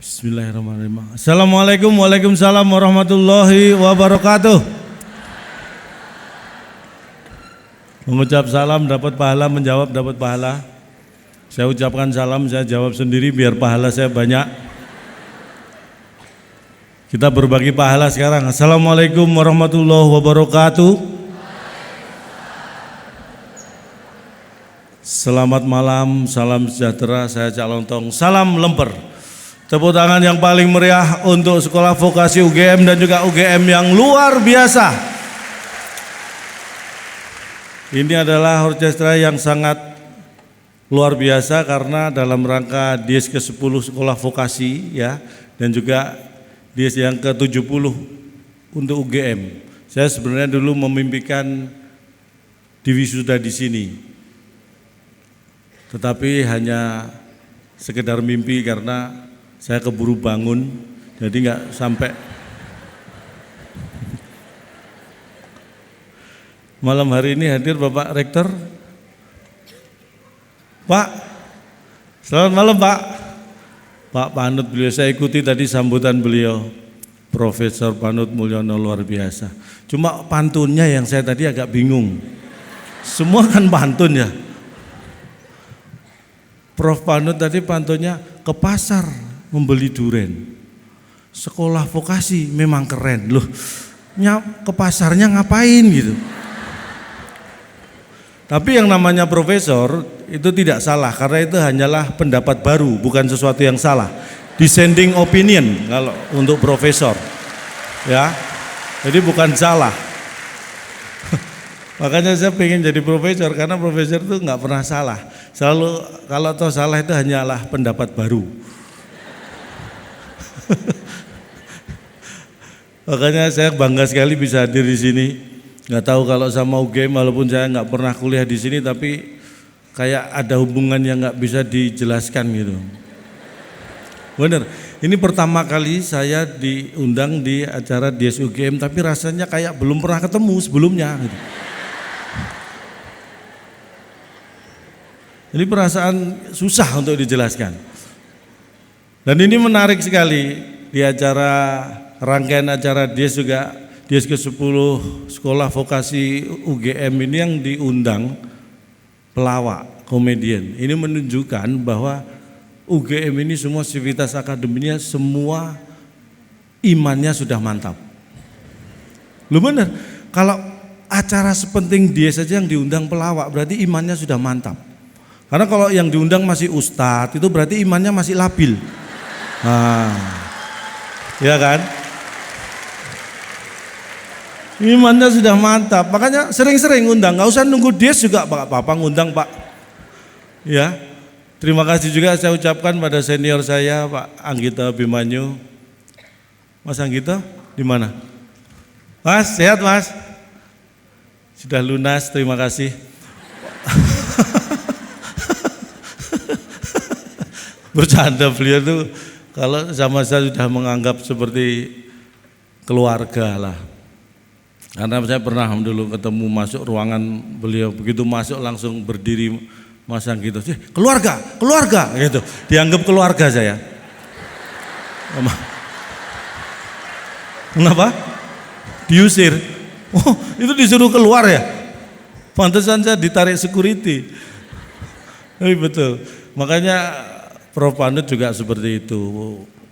Bismillahirrahmanirrahim. Assalamualaikum waalaikumsalam warahmatullahi wabarakatuh. Mengucap salam dapat pahala, menjawab dapat pahala. Saya ucapkan salam, saya jawab sendiri biar pahala saya banyak. Kita berbagi pahala sekarang. Assalamualaikum warahmatullahi wabarakatuh. Selamat malam, salam sejahtera. Saya Cak Lontong, salam lemper. Tepuk tangan yang paling meriah untuk Sekolah Vokasi UGM dan juga UGM yang luar biasa. Ini adalah orkestra yang sangat luar biasa karena dalam rangka Dies ke-10 Sekolah Vokasi ya, dan juga Dies yang ke-70 untuk UGM. Saya sebenarnya dulu memimpikan diwisuda di sini. Tetapi hanya sekedar mimpi karena saya keburu bangun, jadi nggak sampai. Malam hari ini hadir Bapak Rektor. Pak, selamat malam Pak. Pak Panut, beliau saya ikuti tadi sambutan beliau, Profesor Panut Mulyono luar biasa. Cuma pantunnya yang saya tadi agak bingung. Semua kan pantun ya. Prof Panut tadi pantunnya ke pasar membeli duren. Sekolah vokasi memang keren loh. Ke pasarnya ngapain gitu. Tapi yang namanya profesor itu tidak salah karena itu hanyalah pendapat baru, bukan sesuatu yang salah. Dissenting opinion kalau untuk profesor. Ya. Jadi bukan salah. Makanya saya pengen jadi profesor karena profesor itu nggak pernah salah. Selalu kalau toh salah itu hanyalah pendapat baru. Makanya saya bangga sekali bisa hadir di sini. Nggak tahu kalau sama UGM, walaupun saya nggak pernah kuliah di sini, tapi kayak ada hubungan yang nggak bisa dijelaskan gitu. Bener. Ini pertama kali saya diundang di acara Dies UGM, tapi rasanya kayak belum pernah ketemu sebelumnya. Gitu. Ini perasaan susah untuk dijelaskan. Dan ini menarik sekali di acara rangkaian acara Dies juga, Dies ke-10 Sekolah Vokasi UGM ini yang diundang pelawak, komedian. Ini menunjukkan bahwa UGM ini semua sivitas akademinya semua imannya sudah mantap. Lu bener, kalau acara sepenting Dies saja yang diundang pelawak berarti imannya sudah mantap. Karena kalau yang diundang masih ustadz itu berarti imannya masih labil. Nah, ya kan? Imannya sudah mantap, makanya sering-sering undang, nggak usah nunggu Dies juga Pak, ngundang Pak. Ya, terima kasih juga saya ucapkan pada senior saya Pak Anggito Abimanyu. Mas Anggito, di mana? Mas, sehat Mas? Sudah lunas, terima kasih. Bercanda, beliau tuh kalau sama saya sudah menganggap seperti keluarga lah. Karena saya pernah dulu ketemu masuk ruangan beliau, begitu masuk langsung berdiri Mas Anggito, keluarga gitu. Dianggap keluarga saya. Kenapa? Diusir. Oh, itu disuruh keluar ya? Pantesan saya ditarik security. Tapi betul. Makanya Prof Panut juga seperti itu.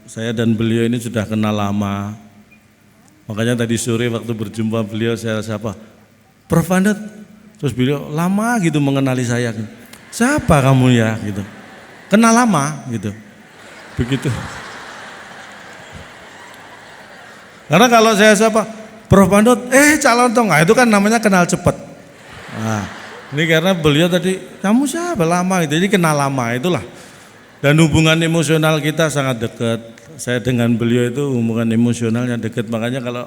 Saya dan beliau ini sudah kenal lama. Makanya tadi sore waktu berjumpa beliau saya sapa, Prof Panut. Terus beliau lama gitu mengenali saya. Siapa kamu ya gitu. Kenal lama gitu. Begitu. Karena kalau saya sapa, Prof Panut, Cak Lontong, itu kan namanya kenal cepat. Nah, ini karena beliau tadi, kamu siapa lama gitu. Jadi kenal lama itulah. Dan hubungan emosional kita sangat dekat. Saya dengan beliau itu hubungan emosionalnya dekat. Makanya kalau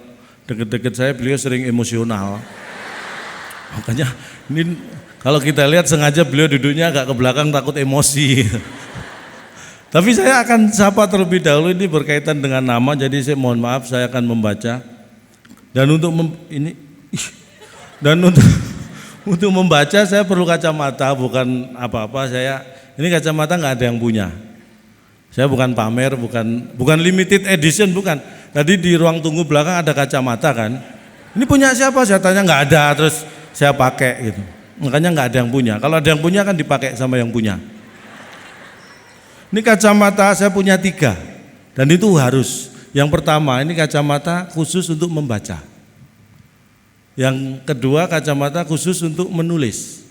dekat-dekat saya beliau sering emosional. Makanya ini kalau kita lihat sengaja beliau duduknya agak ke belakang takut emosi. Tapi saya akan sapa terlebih dahulu, ini berkaitan dengan nama. Jadi saya mohon maaf, saya akan membaca. Dan untuk untuk membaca saya perlu kacamata, bukan apa-apa. Ini kacamata nggak ada yang punya. Saya bukan pamer, bukan limited edition, bukan. Tadi di ruang tunggu belakang ada kacamata kan. Ini punya siapa? Saya tanya nggak ada, terus saya pakai gitu. Makanya nggak ada yang punya. Kalau ada yang punya kan dipakai sama yang punya. Ini kacamata saya punya 3 dan itu harus. Yang pertama ini kacamata khusus untuk membaca. Yang kedua kacamata khusus untuk menulis.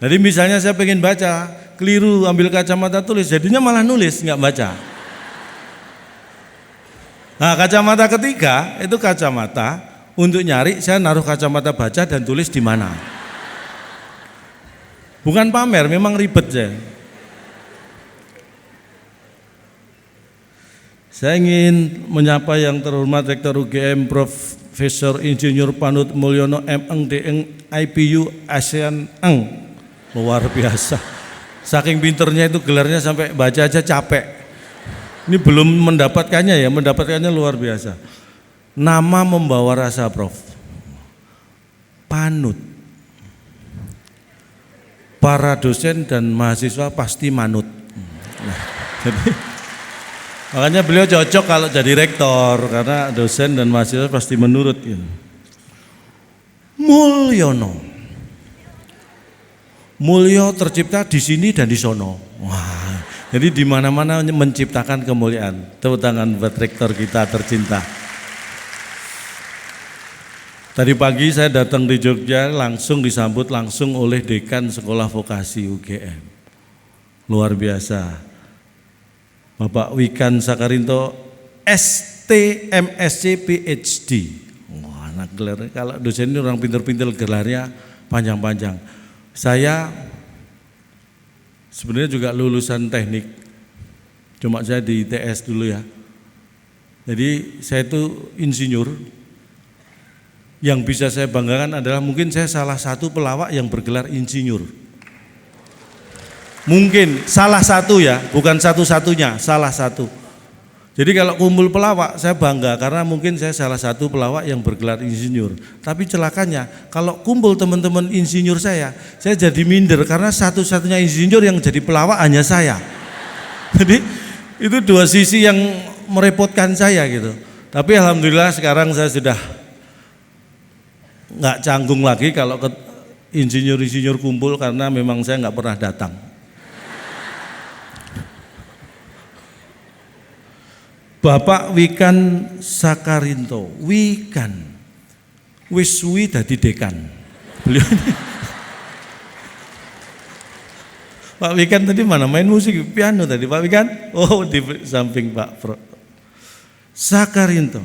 Jadi misalnya saya pengen baca, keliru ambil kacamata tulis, jadinya malah nulis, nggak baca. Nah kacamata ketiga itu kacamata untuk nyari, saya naruh kacamata baca dan tulis di mana. Bukan pamer, memang ribet saya. Saya ingin menyapa yang terhormat Rektor UGM Profesor Insinyur Panut Mulyono M.Eng D.Eng IPU ASEAN Eng. Luar biasa. Saking pinternya itu gelarnya sampai baca aja capek. Ini belum mendapatkannya ya, mendapatkannya luar biasa. Nama membawa rasa Prof. Panut. Para dosen dan mahasiswa pasti manut. Nah, jadi makanya beliau cocok kalau jadi rektor karena dosen dan mahasiswa pasti menurut. Mulyono. Mulya tercipta di sini dan di sono. Wah, jadi di mana-mana menciptakan kemuliaan. Tepuk tangan buat rektor kita tercinta. Tadi pagi saya datang di Jogja langsung disambut langsung oleh Dekan Sekolah Vokasi UGM. Luar biasa. Bapak Wikan Sakarinto ST MSc PhD. Wah, anak gelar. Kalau dosen ini orang pintar-pintar gelarnya panjang-panjang. Saya sebenarnya juga lulusan teknik, cuma saya di ITS dulu ya. Jadi saya itu insinyur, yang bisa saya banggakan adalah mungkin saya salah satu pelawak yang bergelar insinyur. Mungkin salah satu ya, bukan satu-satunya, salah satu. Jadi kalau kumpul pelawak saya bangga karena mungkin saya salah satu pelawak yang bergelar insinyur. Tapi celakanya kalau kumpul teman-teman insinyur saya jadi minder karena satu-satunya insinyur yang jadi pelawak hanya saya. Jadi itu dua sisi yang merepotkan saya gitu. Tapi alhamdulillah sekarang saya sudah nggak canggung lagi kalau ke insinyur-insinyur kumpul karena memang saya nggak pernah datang. Bapak Wikan Sakarinto, Wikan, wis suwi dadi dekan. Beliau ini. Pak Wikan tadi mana main musik piano tadi Pak Wikan? Oh di samping Pak Pro. Sakarinto.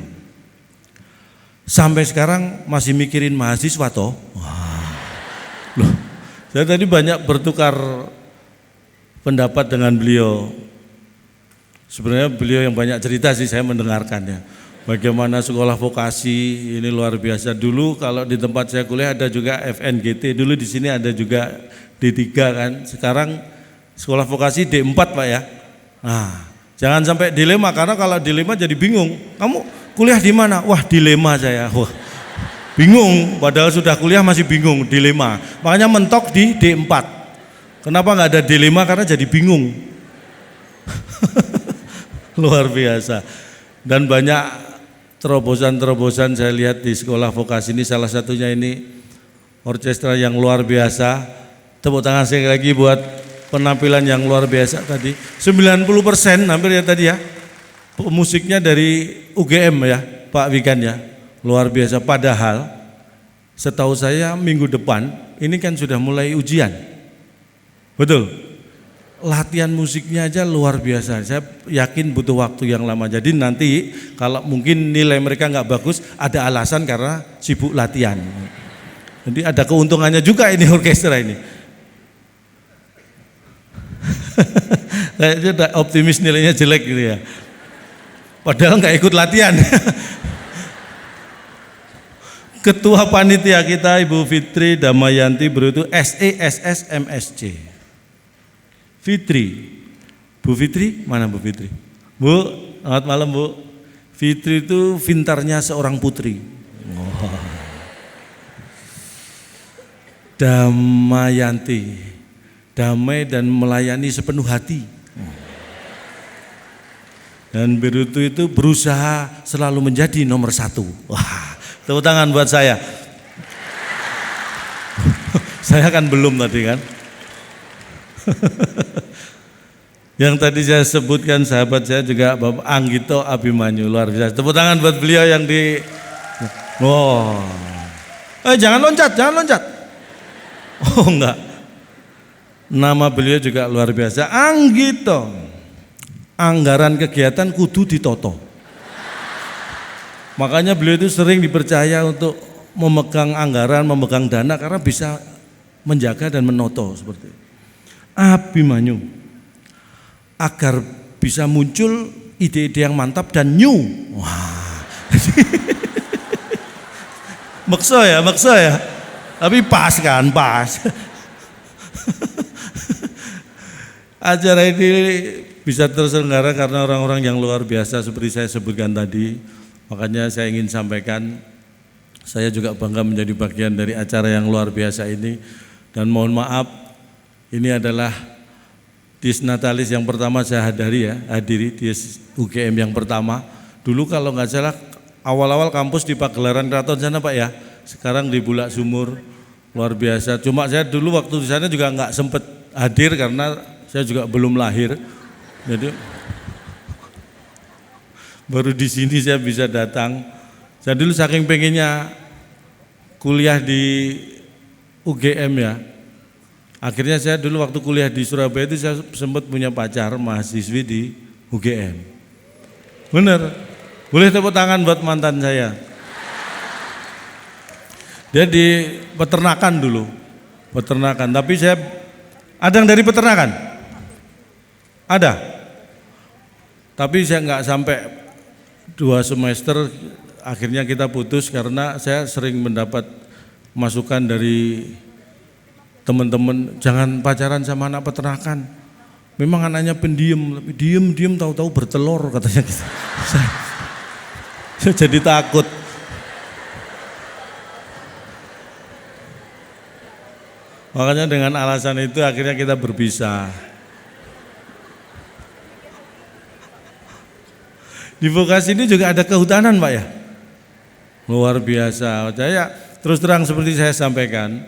Sampai sekarang masih mikirin mahasiswa toh. Wah. Loh, saya tadi banyak bertukar pendapat dengan beliau. Sebenarnya beliau yang banyak cerita sih, saya mendengarkannya. Bagaimana sekolah vokasi ini luar biasa. Dulu kalau di tempat saya kuliah ada juga FNGT, dulu di sini ada juga D3 kan. Sekarang sekolah vokasi D4 Pak ya. Nah, jangan sampai dilema karena kalau dilema jadi bingung. Kamu kuliah di mana? Wah, dilema saya. Wah. Bingung, padahal sudah kuliah masih bingung, dilema. Makanya mentok di D4. Kenapa nggak ada dilema? Karena jadi bingung. Luar biasa. Dan banyak terobosan-terobosan saya lihat di sekolah vokasi ini, salah satunya ini orkestra yang luar biasa. Tepuk tangan sekali lagi buat penampilan yang luar biasa tadi. 90% hampir ya tadi ya. Musiknya dari UGM ya, Pak Wikan ya. Luar biasa. Padahal setahu saya minggu depan ini kan sudah mulai ujian. Betul. Latihan musiknya aja luar biasa. Saya yakin butuh waktu yang lama. Jadi nanti kalau mungkin nilai mereka nggak bagus, ada alasan karena sibuk latihan. Jadi ada keuntungannya juga ini orkestra ini. Kayaknya optimis nilainya jelek gitu ya. Padahal nggak ikut latihan. Ketua panitia kita Ibu Fitri Damayanti Brutu SESS MSc. Fitri, Bu Fitri, mana Bu Fitri? Bu, selamat malam Bu. Fitri itu pintarnya seorang putri. Oh. Damayanti, damai dan melayani sepenuh hati. Dan Berutu itu berusaha selalu menjadi nomor 1. Wah, tepuk tangan buat saya. Saya kan belum tadi kan. Yang tadi saya sebutkan sahabat saya juga Bapak Anggito Abimanyu, luar biasa. Tepuk tangan buat beliau yang di. Wow. Jangan loncat, jangan loncat. Oh enggak. Nama beliau juga luar biasa, Anggito. Anggaran kegiatan kudu ditoto. Makanya beliau itu sering dipercaya untuk memegang anggaran, memegang dana karena bisa menjaga dan menoto seperti itu. Abimanyu. Agar bisa muncul ide-ide yang mantap dan new. Wah. Makso ya. Tapi pas kan, pas. Acara ini bisa terselenggara karena orang-orang yang luar biasa seperti saya sebutkan tadi. Makanya saya ingin sampaikan, saya juga bangga menjadi bagian dari acara yang luar biasa ini. Dan mohon maaf, ini adalah Dies Natalis yang pertama saya hadiri Dies UGM yang pertama. Dulu kalau nggak salah awal-awal kampus di Pagelaran Keraton sana Pak ya. Sekarang di Bulak Sumur, luar biasa. Cuma saya dulu waktu di sana juga nggak sempat hadir karena saya juga belum lahir. Jadi baru di sini saya bisa datang. Saya dulu saking pengennya kuliah di UGM ya. Akhirnya saya dulu waktu kuliah di Surabaya itu saya sempat punya pacar mahasiswi di UGM. Bener, boleh tepuk tangan buat mantan saya. Dia di peternakan dulu, tapi saya ada yang dari peternakan? Ada, tapi saya nggak sampai 2 semester, akhirnya kita putus karena saya sering mendapat masukan dari teman-teman, jangan pacaran sama anak peternakan. Memang anaknya pendiam, tapi diem tahu-tahu bertelur katanya gitu. Saya jadi takut. Makanya dengan alasan itu akhirnya kita berpisah. Di vokasi ini juga ada kehutanan Pak ya. Luar biasa. Saya terus terang seperti saya sampaikan,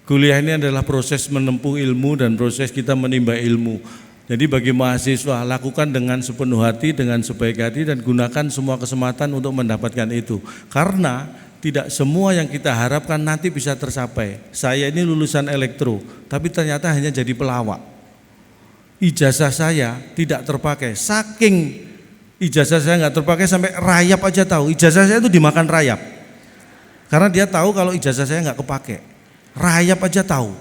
kuliah ini adalah proses menempuh ilmu dan proses kita menimba ilmu. Jadi bagi mahasiswa, lakukan dengan sepenuh hati, dengan sebaik hati dan gunakan semua kesempatan untuk mendapatkan itu. Karena tidak semua yang kita harapkan nanti bisa tercapai. Saya ini lulusan elektro, tapi ternyata hanya jadi pelawak. Ijazah saya tidak terpakai, saking ijazah saya nggak terpakai sampai rayap aja tahu. Ijazah saya itu dimakan rayap. Karena dia tahu kalau ijazah saya nggak kepake. Rayap aja tahu.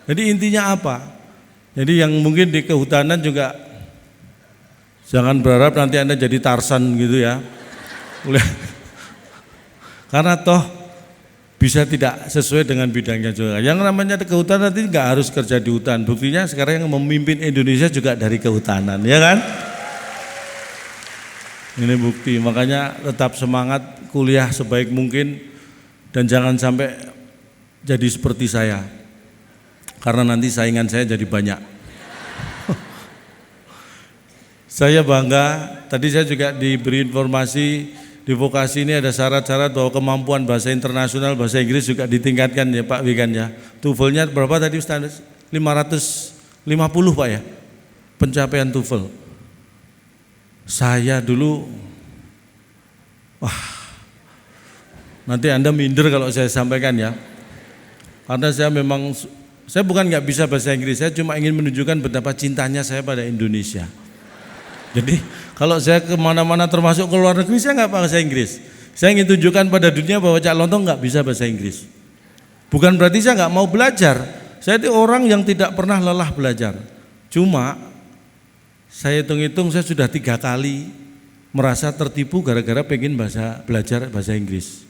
Jadi intinya apa? Jadi yang mungkin di kehutanan juga jangan berharap nanti Anda jadi Tarsan gitu ya. Karena toh bisa tidak sesuai dengan bidangnya juga. Yang namanya kehutanan nanti nggak harus kerja di hutan. Buktinya sekarang yang memimpin Indonesia juga dari kehutanan, ya kan? Ini bukti. Makanya tetap semangat kuliah sebaik mungkin dan jangan sampai jadi seperti saya, karena nanti saingan saya jadi banyak. Saya bangga, tadi saya juga diberi informasi di vokasi ini ada syarat-syarat bahwa kemampuan bahasa internasional, bahasa Inggris juga ditingkatkan ya Pak Wigan ya. TOEFL-nya berapa tadi standar? 550 Pak ya, pencapaian TOEFL. Saya dulu, nanti Anda minder kalau saya sampaikan ya. Karena saya bukan nggak bisa bahasa Inggris, saya cuma ingin menunjukkan betapa cintanya saya pada Indonesia. Jadi kalau saya kemana-mana termasuk ke luar negeri saya nggak bahasa Inggris. Saya ingin tunjukkan pada dunia bahwa Cak Lontong nggak bisa bahasa Inggris. Bukan berarti saya nggak mau belajar. Saya itu orang yang tidak pernah lelah belajar. Cuma saya hitung-hitung saya sudah 3 kali merasa tertipu gara-gara pengen belajar bahasa Inggris.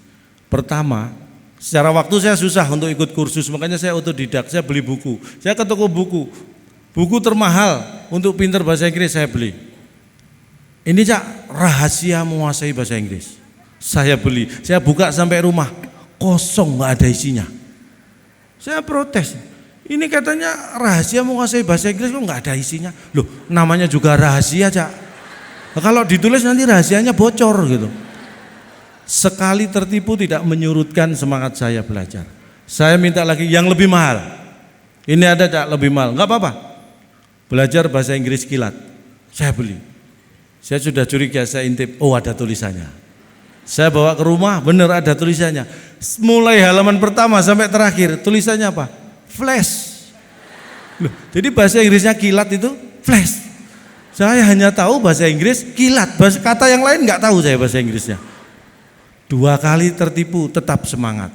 Pertama, secara waktu saya susah untuk ikut kursus, makanya saya otodidak, saya beli buku. Saya ke toko buku termahal untuk pintar bahasa Inggris saya beli. Ini Cak, rahasia menguasai bahasa Inggris. Saya beli, saya buka sampai rumah, kosong, nggak ada isinya. Saya protes, Ini katanya rahasia menguasai bahasa Inggris kok nggak ada isinya. Loh, namanya juga rahasia, Cak. Nah, kalau ditulis nanti rahasianya bocor gitu. Sekali tertipu tidak menyurutkan semangat saya belajar. Saya minta lagi yang lebih mahal. Ini ada, Cak, lebih mahal. Nggak apa-apa. Belajar bahasa Inggris kilat. Saya beli. Saya sudah curiga, saya intip. Oh, ada tulisannya. Saya bawa ke rumah, benar ada tulisannya. Mulai halaman pertama sampai terakhir, tulisannya apa? Flash. Loh, jadi bahasa Inggrisnya kilat itu flash. Saya hanya tahu bahasa Inggris kilat, kata yang lain nggak tahu saya bahasa Inggrisnya. 2 kali tertipu, tetap semangat.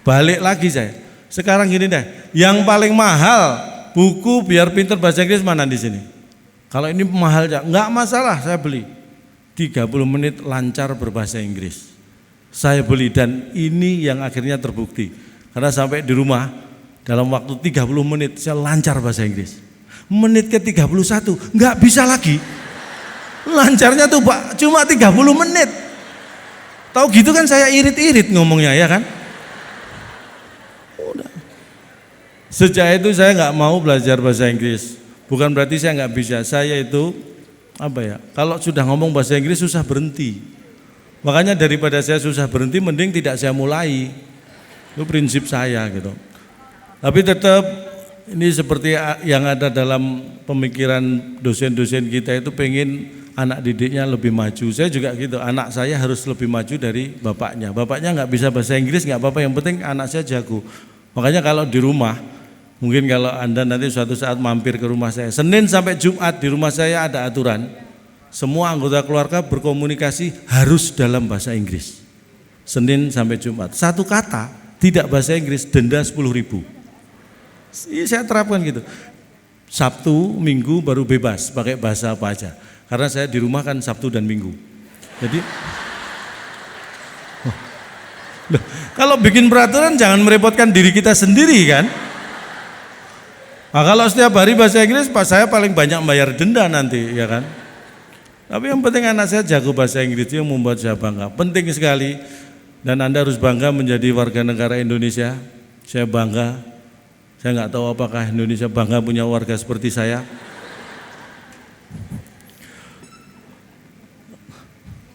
Balik lagi saya. Sekarang gini deh, yang paling mahal buku biar pinter bahasa Inggris mana di sini? Kalau ini mahal ya, nggak masalah, saya beli. 30 menit lancar berbahasa Inggris. Saya beli dan ini yang akhirnya terbukti. Karena sampai di rumah dalam waktu 30 menit saya lancar bahasa Inggris. Menit ke 31 nggak bisa lagi. Lancarnya tuh Pak cuma 30 menit. Tahu gitu kan saya irit-irit ngomongnya ya kan. Udah. Sejak itu saya nggak mau belajar bahasa Inggris. Bukan berarti saya nggak bisa. Saya itu apa ya? Kalau sudah ngomong bahasa Inggris susah berhenti. Makanya daripada saya susah berhenti, mending tidak saya mulai. Itu prinsip saya gitu. Tapi tetap ini seperti yang ada dalam pemikiran dosen-dosen kita itu pengen anak didiknya lebih maju. Saya juga gitu. Anak saya harus lebih maju dari bapaknya. Bapaknya nggak bisa bahasa Inggris nggak apa-apa. Yang penting anak saya jago. Makanya kalau di rumah, mungkin kalau Anda nanti suatu saat mampir ke rumah saya, Senin sampai Jumat di rumah saya ada aturan, semua anggota keluarga berkomunikasi harus dalam bahasa Inggris. Senin sampai Jumat. Satu kata tidak bahasa Inggris denda 10.000. Saya terapkan gitu. Sabtu, Minggu baru bebas pakai bahasa apa aja. Karena saya di rumah kan Sabtu dan Minggu. Jadi kalau bikin peraturan jangan merepotkan diri kita sendiri kan. Nah, kalau setiap hari bahasa Inggris, Pak saya paling banyak bayar denda nanti, ya kan. Tapi yang penting anak saya jago bahasa Inggris, itu yang membuat saya bangga. Penting sekali, dan Anda harus bangga menjadi warga negara Indonesia. Saya bangga. Saya nggak tahu apakah Indonesia bangga punya warga seperti saya.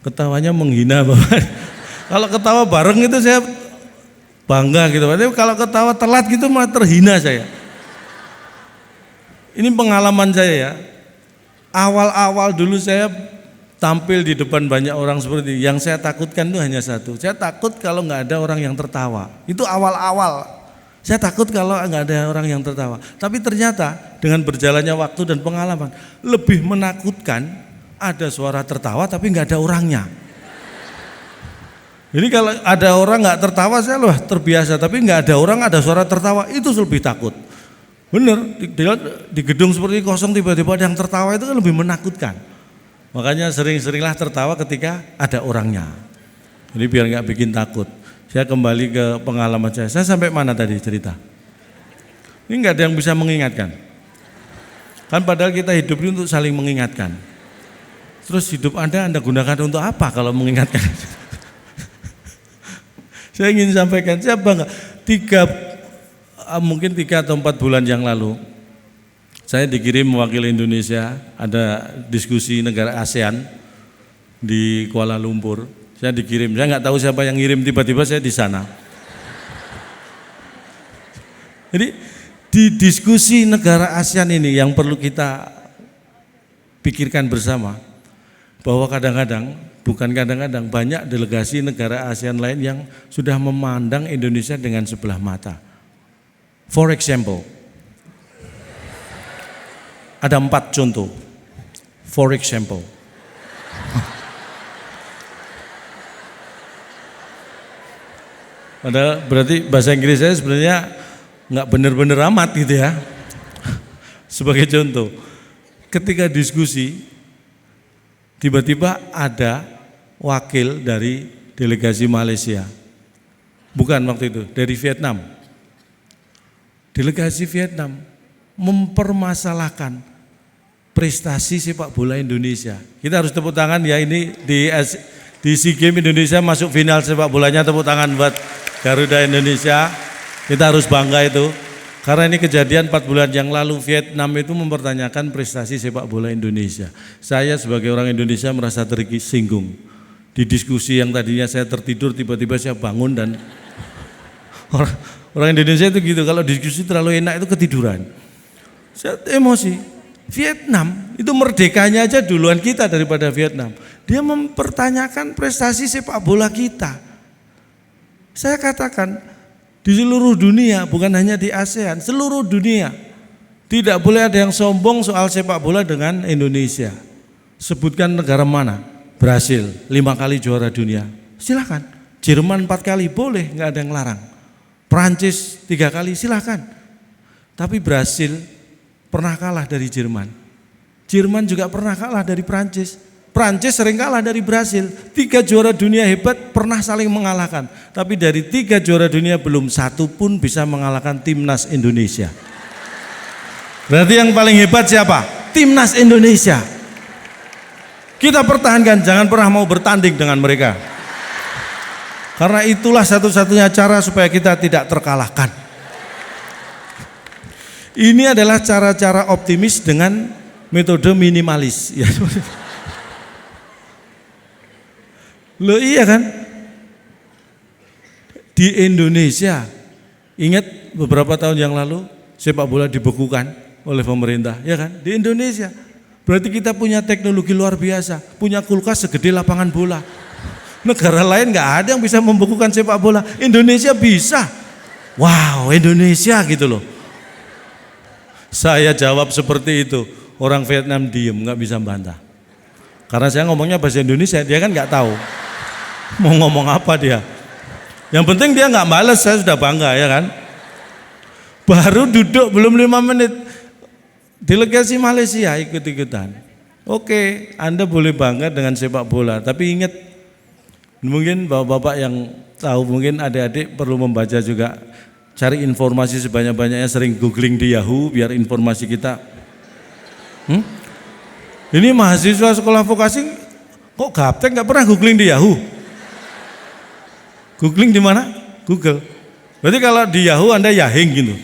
Ketawanya menghina Bapak. Kalau ketawa bareng itu saya bangga gitu. Tapi kalau ketawa telat gitu malah terhina saya. Ini pengalaman saya ya. Awal-awal dulu saya tampil di depan banyak orang seperti ini. Yang saya takutkan itu hanya satu. Saya takut kalau nggak ada orang yang tertawa. Itu awal-awal. Saya takut kalau nggak ada orang yang tertawa. Tapi ternyata dengan berjalannya waktu dan pengalaman lebih menakutkan ada suara tertawa tapi nggak ada orangnya. Jadi kalau ada orang nggak tertawa saya loh terbiasa. Tapi nggak ada orang ada suara tertawa itu lebih takut. Bener, di gedung seperti kosong tiba-tiba ada yang tertawa itu kan lebih menakutkan. Makanya sering-seringlah tertawa ketika ada orangnya. Jadi biar nggak bikin takut. Saya kembali ke pengalaman saya. Saya sampai mana tadi cerita? Ini nggak ada yang bisa mengingatkan. Kan padahal kita hidup ini untuk saling mengingatkan. Terus hidup Anda gunakan untuk apa kalau mengingatkan? Saya ingin sampaikan, saya bangga. Mungkin 3 atau 4 bulan yang lalu saya dikirim mewakili Indonesia, ada diskusi negara ASEAN di Kuala Lumpur. Saya dikirim, saya nggak tahu siapa yang ngirim, tiba-tiba saya di sana. Jadi di diskusi negara ASEAN ini yang perlu kita pikirkan bersama, bahwa kadang-kadang banyak delegasi negara ASEAN lain yang sudah memandang Indonesia dengan sebelah mata. For example, ada 4 contoh. For example, padahal berarti bahasa Inggris saya sebenarnya nggak bener-bener amat gitu ya. Sebagai contoh, ketika diskusi, tiba-tiba ada wakil dari delegasi Malaysia, bukan waktu itu, dari Vietnam. Delegasi Vietnam mempermasalahkan prestasi sepak bola Indonesia. Kita harus tepuk tangan ya, ini di SEA Games Indonesia masuk final sepak bolanya, tepuk tangan buat Garuda Indonesia. Kita harus bangga itu. Karena ini kejadian 4 bulan yang lalu, Vietnam itu mempertanyakan prestasi sepak bola Indonesia. Saya sebagai orang Indonesia merasa tersinggung. Di diskusi yang tadinya saya tertidur, tiba-tiba saya bangun dan orang Indonesia itu gitu, kalau diskusi terlalu enak itu ketiduran. Saya emosi. Vietnam itu merdekanya aja duluan kita daripada Vietnam. Dia mempertanyakan prestasi sepak bola kita. Saya katakan, di seluruh dunia, bukan hanya di ASEAN, seluruh dunia tidak boleh ada yang sombong soal sepak bola dengan Indonesia. Sebutkan negara mana? Brasil 5 kali juara dunia, silakan. Jerman 4 kali, boleh, nggak ada yang larang. Prancis 3 kali, silakan. Tapi Brasil pernah kalah dari Jerman. Jerman juga pernah kalah dari Prancis. Prancis sering kalah dari Brasil. 3 juara dunia hebat pernah saling mengalahkan. Tapi dari 3 juara dunia belum satu pun bisa mengalahkan timnas Indonesia. Berarti yang paling hebat siapa? Timnas Indonesia. Kita pertahankan, jangan pernah mau bertanding dengan mereka. Karena itulah satu-satunya cara supaya kita tidak terkalahkan. Ini adalah cara-cara optimis dengan metode minimalis. Ya, loh iya kan? Di Indonesia, ingat beberapa tahun yang lalu sepak bola dibekukan oleh pemerintah, ya kan? Di Indonesia. Berarti kita punya teknologi luar biasa, punya kulkas segede lapangan bola. Negara lain nggak ada yang bisa membekukan sepak bola, Indonesia bisa. Wow, Indonesia gitu loh. Saya jawab seperti itu, orang Vietnam diem, nggak bisa bantah. Karena saya ngomongnya bahasa Indonesia, dia kan nggak tahu mau ngomong apa dia. Yang penting dia nggak males, saya sudah bangga, ya kan. Baru duduk belum 5 menit, delegasi Malaysia ikut-ikutan. Oke, Anda boleh bangga dengan sepak bola, tapi ingat, mungkin bapak-bapak yang tahu, mungkin adik-adik perlu membaca juga, cari informasi sebanyak-banyaknya, sering googling di Yahoo biar informasi kita. Ini mahasiswa sekolah vokasi kok gaptek nggak pernah googling di Yahoo? Googling di mana? Google. Berarti kalau di Yahoo Anda yahing gitu.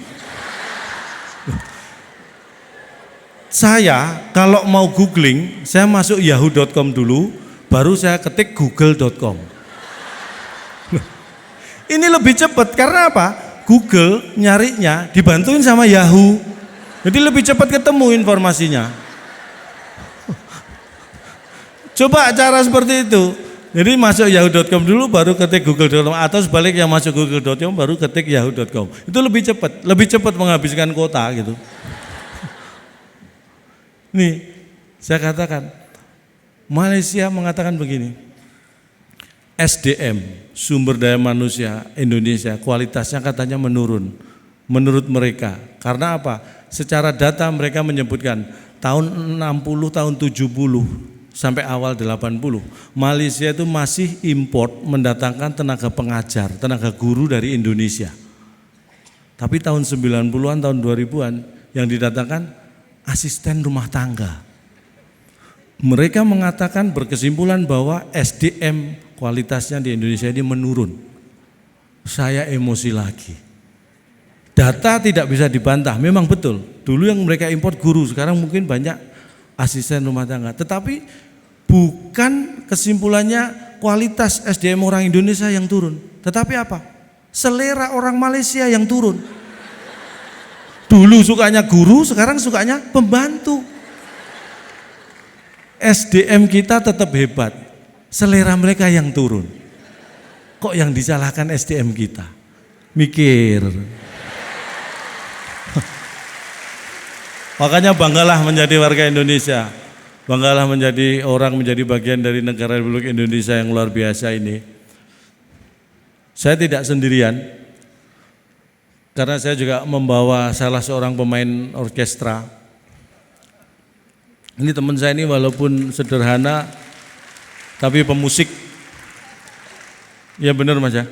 Saya kalau mau googling, saya masuk yahoo.com dulu, baru saya ketik google.com. Ini lebih cepat karena apa? Google nyarinya dibantuin sama Yahoo. Jadi lebih cepat ketemu informasinya. Coba cara seperti itu. Jadi masuk yahoo.com dulu baru ketik google.com, atau sebaliknya masuk google.com baru ketik yahoo.com. Itu lebih cepat menghabiskan kuota gitu. Nih, saya katakan, Malaysia mengatakan begini, SDM, sumber daya manusia Indonesia, kualitasnya katanya menurun. Menurut mereka, karena apa? Secara data mereka menyebutkan tahun 60, tahun 70, sampai awal 80, Malaysia itu masih import mendatangkan tenaga pengajar, tenaga guru dari Indonesia. Tapi tahun 90-an, tahun 2000-an yang didatangkan asisten rumah tangga. Mereka mengatakan, berkesimpulan bahwa SDM kualitasnya di Indonesia ini menurun. Saya emosi lagi. Data tidak bisa dibantah, memang betul. Dulu yang mereka import guru, sekarang mungkin banyak asisten rumah tangga. Tetapi bukan kesimpulannya kualitas SDM orang Indonesia yang turun. Tetapi apa? Selera orang Malaysia yang turun. Dulu sukanya guru, sekarang sukanya pembantu. SDM kita tetap hebat, selera mereka yang turun. Kok yang disalahkan SDM kita? Mikir. Makanya banggalah menjadi warga Indonesia. Banggalah menjadi orang, menjadi bagian dari negara Republik Indonesia yang luar biasa ini. Saya tidak sendirian, karena saya juga membawa salah seorang pemain orkestra. Ini teman saya ini walaupun sederhana, tapi pemusik. Ya benar Mas ya.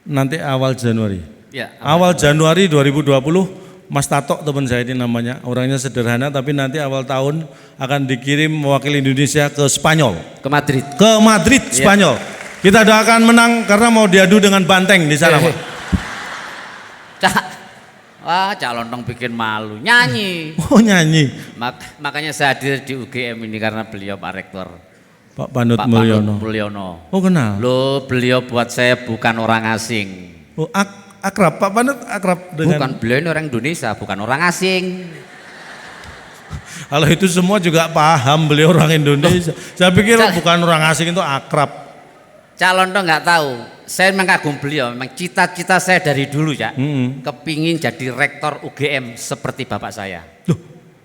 Nanti awal Januari. Ya, awal Januari 2020. Mas Tato teman saya ini namanya, orangnya sederhana tapi nanti awal tahun akan dikirim mewakili Indonesia ke Spanyol. Ke Madrid. Ke Madrid, Spanyol. Kita doakan menang karena mau diadu dengan Banteng di sana, Pak. Wah, Cak Lontong bikin malu, nyanyi. Oh nyanyi. Makanya saya hadir di UGM ini karena beliau Pak Rektor. Pak Panut Pak Mulyono. Panut Mulyono. Oh kenal. Loh, beliau buat saya bukan orang asing. Oh akrab, Pak Panut akrab dengan. Bukan, beliau ini orang Indonesia, bukan orang asing. Kalau itu semua juga paham beliau orang Indonesia. Saya pikir bukan orang asing itu akrab. Cak Lontong nggak tahu. Saya memang kagum beliau. Memang cita-cita saya dari dulu ya, kepingin jadi rektor UGM seperti bapak saya. Loh,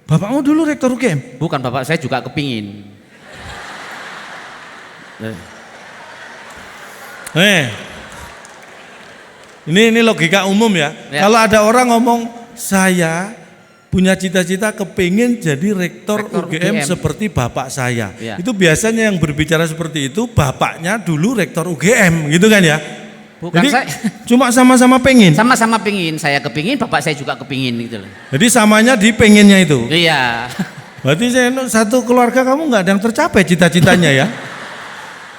bapakmu dulu rektor UGM? Bukan, bapak saya juga kepingin. Ini logika umum ya. Kalau ada orang ngomong saya punya cita-cita kepingin jadi rektor UGM seperti bapak saya. Ya. Itu biasanya yang berbicara seperti itu bapaknya dulu rektor UGM gitu kan ya. Bukan. Jadi saya, cuma sama-sama pengen. Sama-sama pengen, saya kepingin, bapak saya juga kepingin gitu loh. Jadi samanya di pengennya itu. Iya. Berarti satu keluarga kamu nggak ada yang tercapai cita-citanya ya.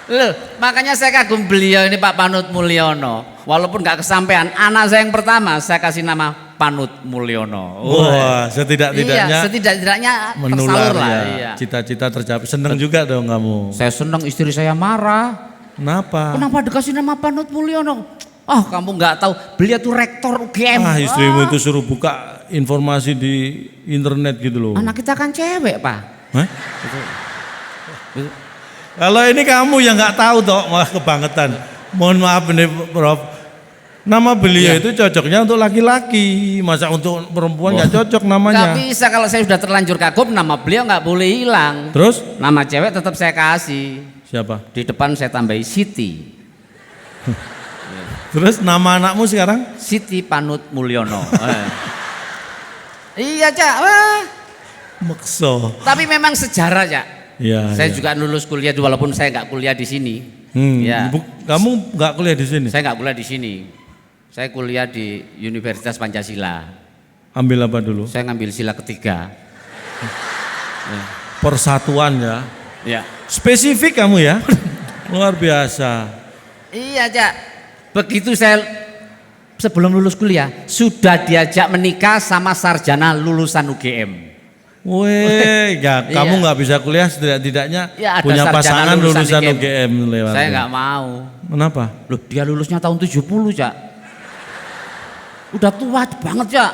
Loh, makanya saya kagum beliau ini Pak Panut Mulyono. Walaupun nggak kesampaian, anak saya yang pertama saya kasih nama Panut Mulyono. Wah, setidak-tidaknya. Iya, setidak-tidaknya menular lah. Ya. Iya. Cita-cita tercapai. Seneng juga dong kamu. Saya seneng, istri saya marah. Kenapa? Kenapa dikasih nama Panut Mulyono? Oh, kamu nggak tahu, beliau tuh rektor UGM. Istrimu itu suruh buka informasi di internet gitu loh. Anak kita kan cewek, Pak. Hah? Kalau ini kamu yang nggak tahu toh, malah kebangetan. Mohon maaf nih Prof. Nama beliau itu cocoknya untuk laki-laki, masa untuk perempuan nggak cocok namanya. Nggak bisa, kalau saya sudah terlanjur kagum, nama beliau nggak boleh hilang. Terus? Nama cewek tetap saya kasih. Siapa? Di depan saya tambahi Siti. Terus nama anakmu sekarang? Siti Panut Mulyono. Iya Cak. Makso. Tapi memang sejarah Cak. Ya, saya juga lulus kuliah walaupun saya nggak kuliah di sini. Ya. Kamu nggak kuliah di sini? Saya nggak kuliah di sini. Saya kuliah di Universitas Pancasila. Ambil apa dulu? Saya ngambil sila ketiga. Persatuan ya. Ya. Spesifik kamu ya. Luar biasa. Iya Cak. Begitu saya sebelum lulus kuliah sudah diajak menikah sama sarjana lulusan UGM. Weh, ya kamu nggak bisa kuliah setidak-tidaknya ya, punya pasangan lulusan UGM lewat. Saya nggak mau. Kenapa? Loh, dia lulusnya tahun 70 Cak. Udah tua banget Cak.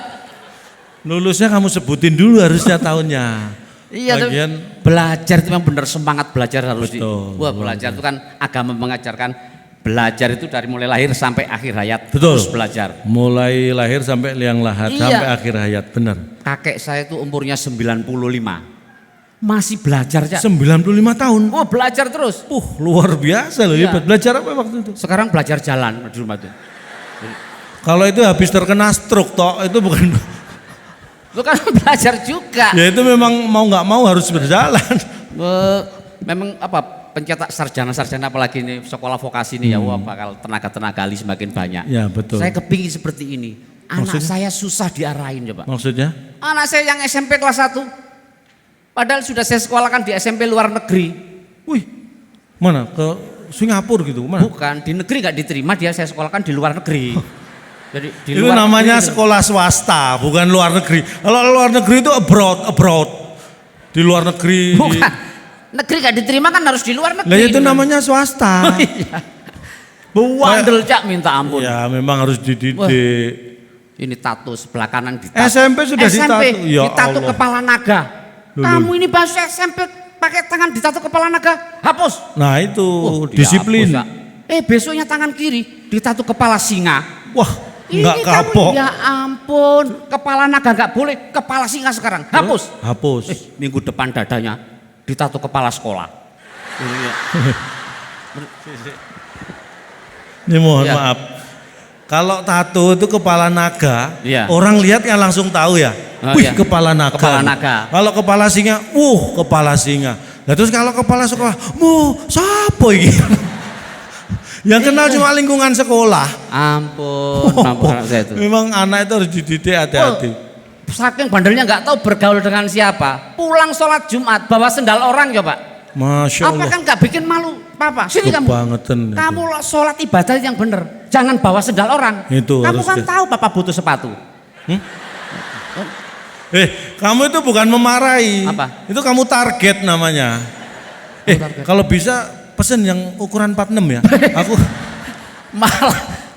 Lulusnya kamu sebutin dulu harusnya tahunnya. Iya, belajar itu memang benar, semangat belajar harus. Wah, belajar itu kan agama mengajarkan belajar itu dari mulai lahir sampai akhir hayat. Betul. Terus belajar. Mulai lahir sampai liang lahat sampai akhir hayat, benar. Kakek saya itu umurnya 95. Masih belajar Cak. 95 tahun. Oh, belajar terus. Luar biasa loh. Iya. Belajar apa waktu itu? Sekarang belajar jalan di rumah itu. Kalau itu habis terkena stroke toh, itu bukan. Lu kan belajar juga. Ya itu memang mau nggak mau harus berjalan. Memang apa, pencetak sarjana-sarjana apalagi ini sekolah vokasi ini ya, wah bakal tenaga-tenaga ahli semakin banyak. Ya betul. Saya kepingin seperti ini. Anak saya susah diarahin coba. Maksudnya? Anak saya yang SMP kelas 1. Padahal sudah saya sekolahkan di SMP luar negeri. Wih, mana? Ke Singapura gitu? Mana? Bukan, di negeri nggak diterima, dia saya sekolahkan di luar negeri. Jadi, di itu luar namanya negeri, sekolah swasta, bukan luar negeri. Kalau luar negeri itu abroad. Di luar negeri. Bukan, negeri nggak diterima kan harus di luar negeri. Lah itu namanya swasta. Oh, iya. Bewandel Cak, minta ampun. Ya memang harus dididik. Wah, ini tato sebelah kanan ditato. SMP sudah ditato. Ya ditato Allah. Kepala naga. Kamu ini bahasa SMP pakai tangan ditato kepala naga, hapus. Nah itu disiplin. Hapus, besoknya tangan kiri ditato kepala singa. Wah, nggak kapok. Ya ampun, kepala naga nggak boleh, kepala singa sekarang, hapus. Hapus. Minggu depan dadanya ditato kepala sekolah. Ini mohon maaf. Kalau tato itu kepala naga, ya. Orang lihat kan langsung tahu ya. Wih, kepala naga. Kepala naga. Kalau kepala singa, kepala singa. Nah, terus kalau kepala sekolah, siapa ini? Yang kenal cuma lingkungan sekolah. Ampun, saya itu. Memang anak itu harus dididik hati-hati. Saking bandelnya nggak tahu bergaul dengan siapa. Pulang sholat Jumat bawa sendal orang coba. Masya Allah. Apa kan nggak bikin malu Papa? Sini Kebangetan kamu. Kamu sholat ibadah yang bener. Jangan bawa sendal orang. Itu kamu kan tahu Papa butuh sepatu. Kamu itu bukan memarahi. Apa? Itu kamu target namanya. Kalau bisa pesen yang ukuran 46 ya. Aku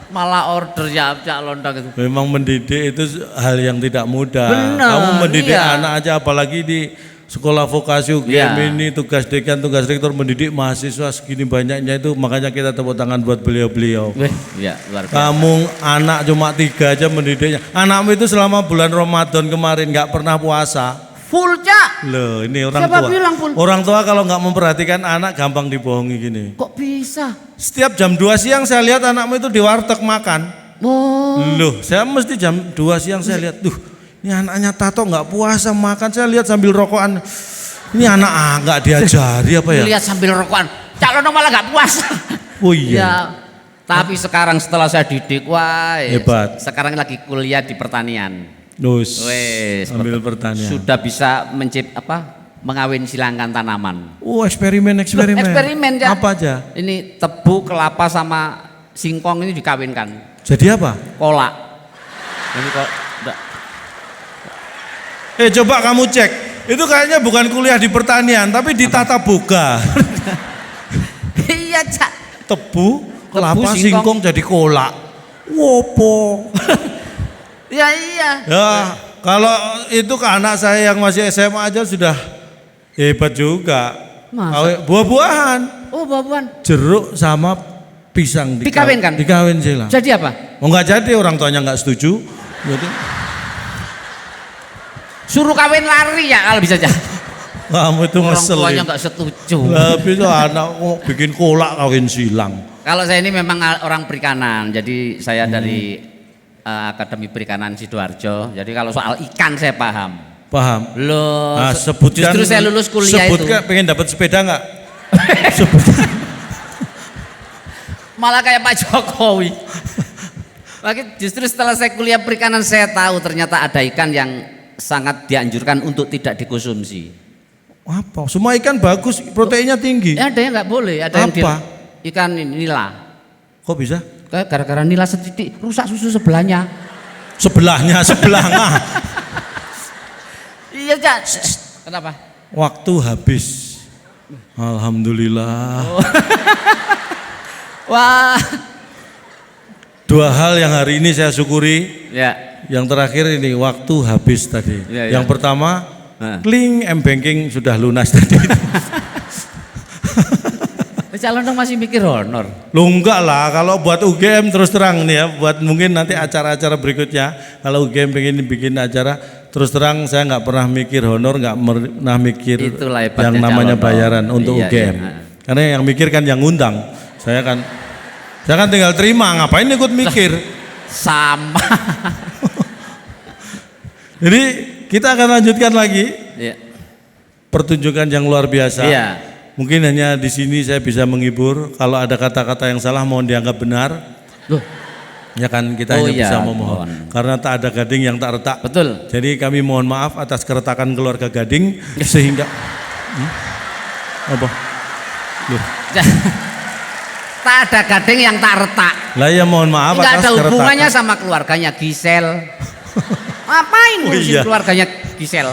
malah order ya Cak Lontong itu. memang mendidik itu hal yang tidak mudah. Benar, Kamu mendidik iya. anak aja apalagi di sekolah vokasi UGM Iya. ini tugas dekan, tugas rektor mendidik mahasiswa segini banyaknya itu makanya kita tepuk tangan buat beliau-beliau. Ya, luar biasa. Kamu anak cuma 3 aja mendidiknya. Anakmu itu selama bulan Ramadan kemarin nggak pernah puasa. Full Cak. Loh, ini orang Siapa tua. bilang full? Orang tua kalau nggak memperhatikan anak gampang dibohongi gini. Kok bisa? Setiap jam 2 siang saya lihat anakmu itu di warteg makan. Oh. Loh, saya mesti jam 2 siang saya lihat, ini anaknya Tato nggak puasa makan. Saya lihat sambil rokokan. Ini anak nggak diajari apa ya? Lihat sambil rokokan. Cak Lontong malah nggak puasa. Oh iya. Ya, tapi sekarang setelah saya didik, wah, Hebat. sekarang lagi kuliah di pertanian. Nus. Wes, Ambil pertanian. Sudah bisa mengawin silangkan tanaman. Oh, eksperimen. Eksperimen ya. Apa aja? Ini tebu, kelapa sama singkong ini dikawinkan. Jadi apa? Kolak. Ini kok Coba kamu cek. Itu kayaknya bukan kuliah di pertanian, tapi di tata boga. iya Cak. Tebu, kelapa, singkong. singkong jadi kolak. Wopo. Ya iya. Ya, kalau itu ke anak saya yang masih SMA aja sudah hebat juga. Masa? Buah-buahan, Oh, babuan. jeruk sama pisang Dikawinkan? Dikawin silang. Jadi apa? Oh nggak jadi, orang tuanya nggak setuju. Jadi Suruh kawin lari ya kalau bisa aja. kamu itu Orang tuanya ngeselin. nggak setuju. Tapi itu anak kok bikin kolak kawin silang. Kalau saya ini memang orang perikanan, jadi saya dari Akademi Perikanan Sidoarjo. Jadi kalau soal ikan saya paham. Paham? Loh, Nah, sebutkan, justru saya lulus kuliah sebutkan, itu. pengen dapat sepeda nggak? Sebutkan. Malah kayak Pak Jokowi. Lagi justru setelah saya kuliah perikanan saya tahu ternyata ada ikan yang sangat dianjurkan untuk tidak dikonsumsi. Apa? Semua ikan bagus, proteinnya tinggi. Ya, ada yang nggak boleh, ada yang Apa? ikan nila. Kok bisa? Kayak gara-gara nila setitik rusak susu sebelahnya. Sebelahnya. Iya Cak. Kenapa? Waktu habis. Alhamdulillah. Wah. 2 hal yang hari ini saya syukuri. Ya. Yang terakhir ini waktu habis tadi. Ya, ya. Yang pertama, Nah. kling M-banking sudah lunas tadi. Calon dong masih mikir honor. Lo enggak lah, kalau buat UGM terus terang nih ya, buat mungkin nanti acara-acara berikutnya, kalau UGM pengen bikin acara, terus terang saya nggak pernah mikir honor, nggak pernah mikir Itulah hebatnya yang namanya calon dong. bayaran untuk Iya, UGM. iya. Karena yang mikir kan yang ngundang, saya kan tinggal terima, ngapain ikut mikir. Sama. Jadi kita akan lanjutkan lagi Ya. pertunjukan yang luar biasa. Iya. Mungkin hanya di sini saya bisa menghibur. Kalau ada kata-kata yang salah mohon dianggap benar. Loh, Ya kan kita Oh hanya iya, bisa memohon. mohon. Karena tak ada gading yang tak retak. betul. Jadi kami mohon maaf atas keretakan keluarga Gading sehingga apa? Loh. Tak ada gading yang tak retak. Lah ya mohon maaf Enggak atas ada keretakan. hubungannya sama keluarganya Gisel. Ngapain Oh ngurusin iya. keluarganya Gisel?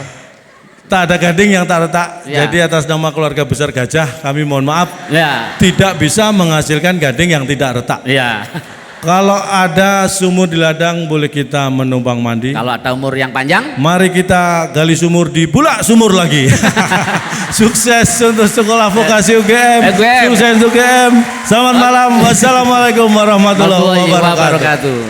Tak ada gading yang tak retak. Ya. Jadi atas nama keluarga besar Gajah kami mohon maaf Ya. tidak bisa menghasilkan gading yang tidak retak. Ya. Kalau ada sumur di ladang boleh kita menumpang mandi. Kalau ada umur yang panjang, Mari kita gali sumur di bulak sumur lagi. Sukses untuk sekolah vokasi UGM. UGM. Sukses UGM. Selamat malam. Wassalamualaikum warahmatullahi wabarakatuh. wabarakatuh.